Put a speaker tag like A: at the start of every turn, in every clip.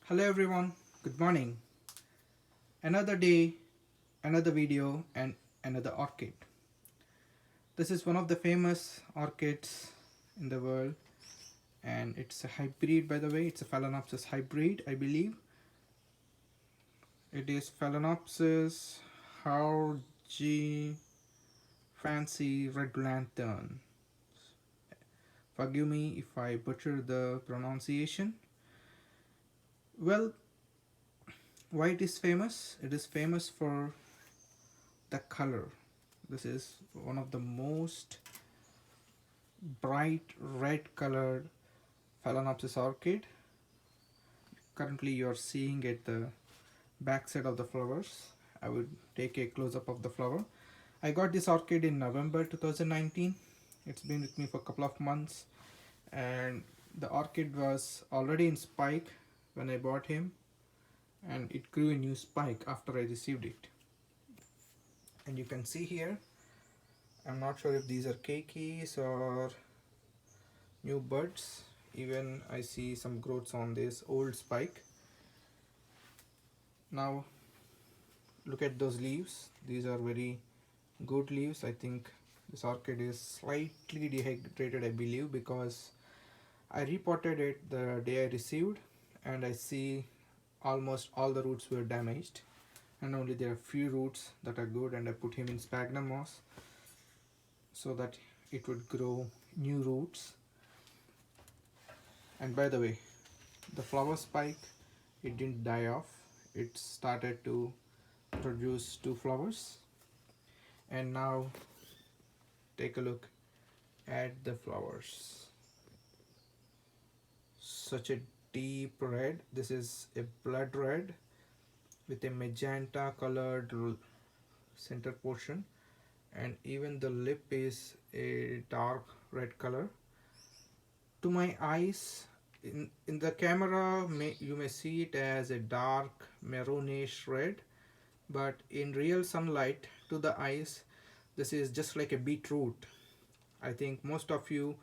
A: Hello everyone, good morning. Another day, another video, and another orchid. This is one of the famous orchids in the world, and it's a hybrid, by the way. It's a Phalaenopsis hybrid, I believe. It is Phalaenopsis Haur G Fancy Red Lantern. Forgive me if I butcher the pronunciation. Well, why it is famous? It is famous for the color. This is one of the most bright red colored Phalaenopsis orchid. Currently you are seeing at the back side of the flowers. I would take a close-up of the flower. I got this orchid in November 2019. It's been with me for a couple of months, and the orchid was already in spike when I bought him, and it grew a new spike after I received it. And you can see here, I'm not sure if these are keikis or new buds. Even I see some growths on this old spike. Now look at those leaves. These are very good leaves. I think this orchid is slightly dehydrated, I believe, because I repotted it the day I received, and I see almost all the roots were damaged, and only there are few roots that are good, and I put him in sphagnum moss so that it would grow new roots. And by the way, the flower spike, it didn't die off. It started to produce two flowers, and now take a look at the flowers. Such a deep red. This is a blood red with a magenta colored center portion, and even the lip is a dark red color. To my eyes, in the camera, you may see it as a dark maroonish red, but in real sunlight, to the eyes, this is just like a beetroot. I think most of you,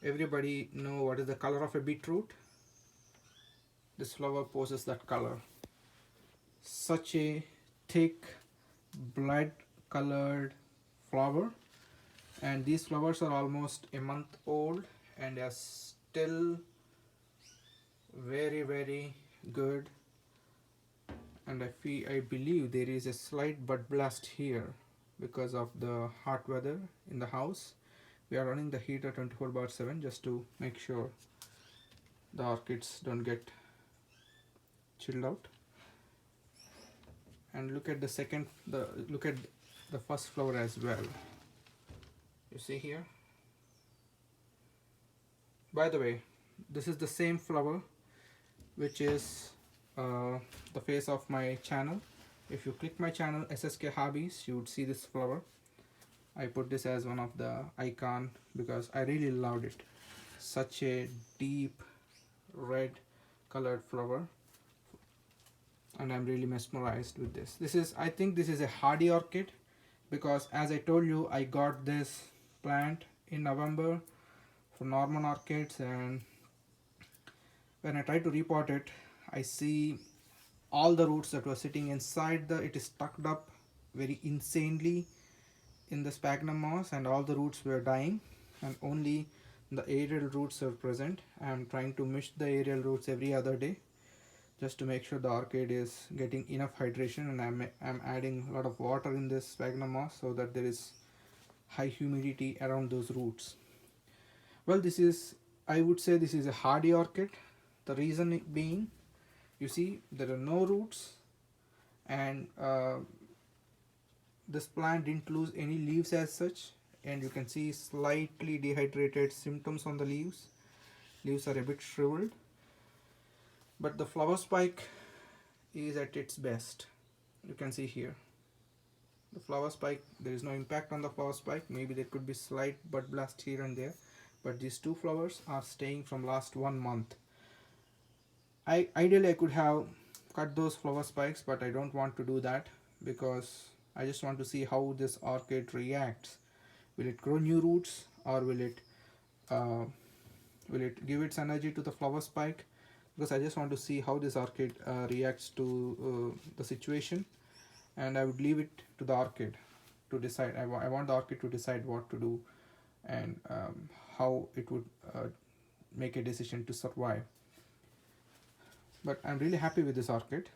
A: everybody know what is the color of a beetroot. This flower possesses that color. Such a thick blood colored flower, and these flowers are almost a month old and are still very good. And I believe there is a slight bud blast here because of the hot weather in the house. We are running the heater 24/7 just to make sure the orchids don't get chilled out. And look at look at the first flower as well. You see here. By the way, this is the same flower which is the face of my channel. If you click my channel SSK Hobbies, you would see this flower. I put this as one of the icon because I really loved it. Such a deep red colored flower, and I'm really mesmerized with this. I think this is a hardy orchid because, as I told you, I got this plant in November for Norman Orchids, and when I try to repot it, I see all the roots that were sitting inside it is tucked up very insanely in the sphagnum moss, and all the roots were dying, and only the aerial roots are present. I am trying to mix the aerial roots every other day just to make sure the orchid is getting enough hydration, and I'm adding a lot of water in this sphagnum moss so that there is high humidity around those roots. Well, I would say this is a hardy orchid. The reason being, you see there are no roots, and this plant didn't lose any leaves as such, and you can see slightly dehydrated symptoms on the leaves. Leaves are a bit shriveled, but the flower spike is at its best. You can see here the flower spike, there is no impact on the flower spike. Maybe there could be slight bud blast here and there, but these two flowers are staying from last 1 month. Ideally I could have cut those flower spikes, but I don't want to do that because I just want to see how this orchid reacts. Will it grow new roots, or will it give its energy to the flower spike? because I just want to see how this orchid reacts to the situation, and I would leave it to the orchid to decide. I want the orchid to decide what to do, and how it would make a decision to survive. But I'm really happy with this orchid,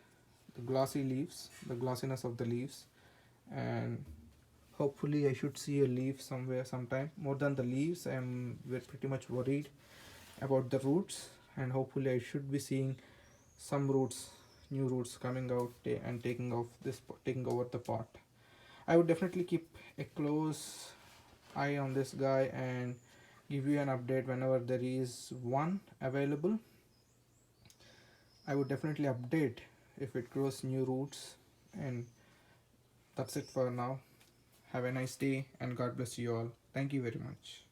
A: the glossy leaves, the glossiness of the leaves, and hopefully I should see a leaf somewhere sometime. More than the leaves, we're pretty much worried about the roots, and hopefully I should be seeing some roots, new roots coming out and taking over the pot. I would definitely keep a close eye on this guy and give you an update whenever there is one available. I would definitely update if it grows new roots. And that's it for now. Have a nice day and God bless you all. Thank you very much.